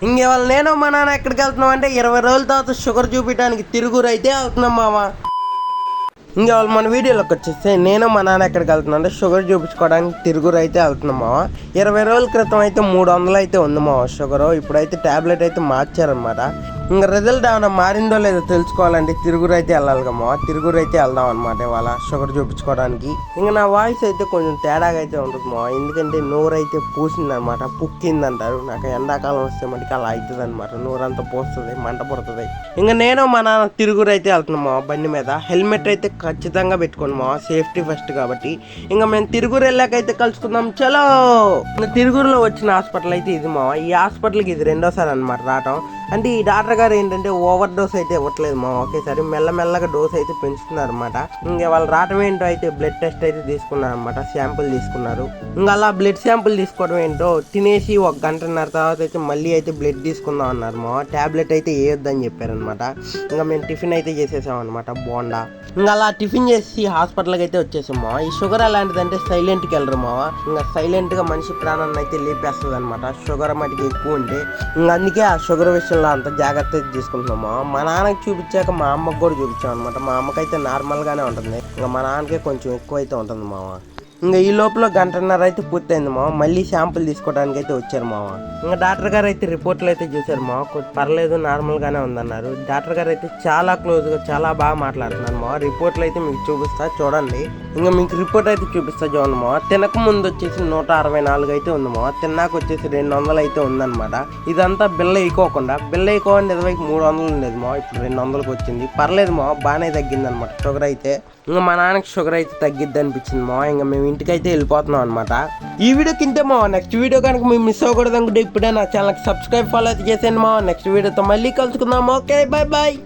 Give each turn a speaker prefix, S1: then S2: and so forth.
S1: ఇంకేవాళ్ళు నేను మా నాన్న ఎక్కడికి వెళ్తున్నాం అంటే 20 రోజుల తర్వాత షుగర్ చూపించడానికి తిరుగురు అయితే వెళ్తున్నాం మామ. ఇంకా వాళ్ళు మన వీడియోలోకి వచ్చేస్తే నేను మా నాన్న ఎక్కడికి వెళ్తున్నా అంటే షుగర్ చూపించుకోవడానికి తిరుగురు అయితే వెళ్తున్నాం మావ. 20 రోజుల క్రితం అయితే 300 అయితే ఉంది మావ షుగరు. ఇప్పుడైతే ట్యాబ్లెట్ అయితే మార్చారనమాట. ఇంకా రిజల్ట్ ఏమైనా మారిందో లేదో తెలుసుకోవాలంటే తిరుగురు అయితే వెళ్ళాలి కమ్మా. తిరుగురు అయితే వెళ్దాం అనమాట ఇవాళ షుగర్ చూపించుకోవడానికి. ఇంకా నా వాయిస్ అయితే కొంచెం తేడాగా అయితే ఉంటుంది మావ, ఎందుకంటే నోరు అయితే పూసింది అనమాట, పుక్కింది అంటారు. నాకు ఎండాకాలం వస్తే మటుకు అలా అవుతుంది అనమాట, నోరంతా పోస్తుంది, మంట పడుతుంది. ఇంకా నేను మా నాన్న తిరుగురు అయితే వెళ్తున్నాం మావ బండి మీద. హెల్మెట్ అయితే ఖచ్చితంగా పెట్టుకోండి మావ, సేఫ్టీ ఫస్ట్ కాబట్టి. ఇంకా మేము తిరుగురు వెళ్ళాకైతే కలుసుకుందాం చలో. ఇంకా తిరుగురులో వచ్చిన హాస్పిటల్ అయితే ఇది మావ. ఈ హాస్పిటల్కి ఇది రెండోసారి అనమాట రావటం. అంటే ఈ డాక్టర్ గారు ఏంటంటే ఓవర్ డోస్ అయితే ఇవ్వట్లేదు మా, ఒకేసారి మెల్లమెల్లగా డోస్ అయితే పెంచుతున్నారు అనమాట. ఇంకా వాళ్ళు రావటం ఏంటో అయితే బ్లడ్ టెస్ట్ అయితే తీసుకున్నారు అనమాట, శాంపుల్ తీసుకున్నారు. ఇంకా అలా బ్లడ్ శాంపుల్ తీసుకోవడం ఏంటో తినేసి 1 గంటన్నర తర్వాత అయితే మళ్ళీ అయితే బ్లడ్ తీసుకుందాం అన్నారు మా. ట్యాబ్లెట్ అయితే వేయొద్దని చెప్పారనమాట. ఇంకా మేము టిఫిన్ అయితే చేసేసాం అనమాట, బోండా. ఇంకా అలా టిఫిన్ చేసి హాస్పిటల్కి అయితే వచ్చేసాం మా. ఈ షుగర్ అలాంటిదంటే సైలెంట్కి వెళ్ళరు మావా, ఇంకా సైలెంట్గా మనిషి ప్రాణాన్ని అయితే లేపేస్తుంది అనమాట షుగర్ మటుకు ఎక్కువ ఉంటే. ఇంకా అందుకే ఆ షుగర్ విషయంలో అంత జాగ్రత్త తీసుకుంటున్నాము. మా నాన్నకి చూపించాక మా అమ్మకి కూడా చూపించాం అనమాట. మా అమ్మకైతే నార్మల్గానే ఉంటుంది, ఇంకా మా నాన్నకే కొంచెం ఎక్కువ అయితే ఉంటుంది మావా. ఇంకా ఈ లోపల 1.5 గంట అయితే పూర్తయింది మావ. మళ్ళీ శాంపుల్ తీసుకోవడానికి అయితే వచ్చారు మావ. ఇంకా డాక్టర్ గారు అయితే రిపోర్ట్లు అయితే చూసారు మావ, కొంచెం పర్లేదు నార్మల్గానే ఉందన్నారు. డాక్టర్ గారు అయితే చాలా క్లోజ్గా చాలా బాగా మాట్లాడుతున్నారు మావ. రిపోర్ట్లు అయితే మీకు చూపిస్తా చూడండి. ఇంకా మీకు రిపోర్ట్ అయితే చూపిస్తా చూడండి మావ. తినక ముందు వచ్చేసి 164 అయితే ఉంది మావ, తిన్నాక వచ్చేసి 200 అయితే ఉందన్నమాట. ఇదంతా బిల్ల వేయకోకుండా ఇదివరకు 300 ఉండేది మావ, ఇప్పుడు 200కి వచ్చింది. పర్లేదు మావ, బాగానే తగ్గింది అనమాట షుగర్ అయితే. ఇంకా మా నాన్నకి షుగర్ అయితే తగ్గిద్ది అనిపించింది మావ. ఇంకా మేము ఇంటికైతే వెళ్ళిపోతున్నాం అనమాట. ఈ వీడియోకి ఇంతే మావ. నెక్స్ట్ వీడియో కనుక మేము మిస్ అవ్వకూడదు అనుకుంటే ఇప్పుడే నా ఛానల్కి సబ్స్క్రైబ్ ఫాలో అయితే చేసేయండి మావ. నెక్స్ట్ వీడియోతో మళ్ళీ కలుసుకుందాం. Okay, bye bye.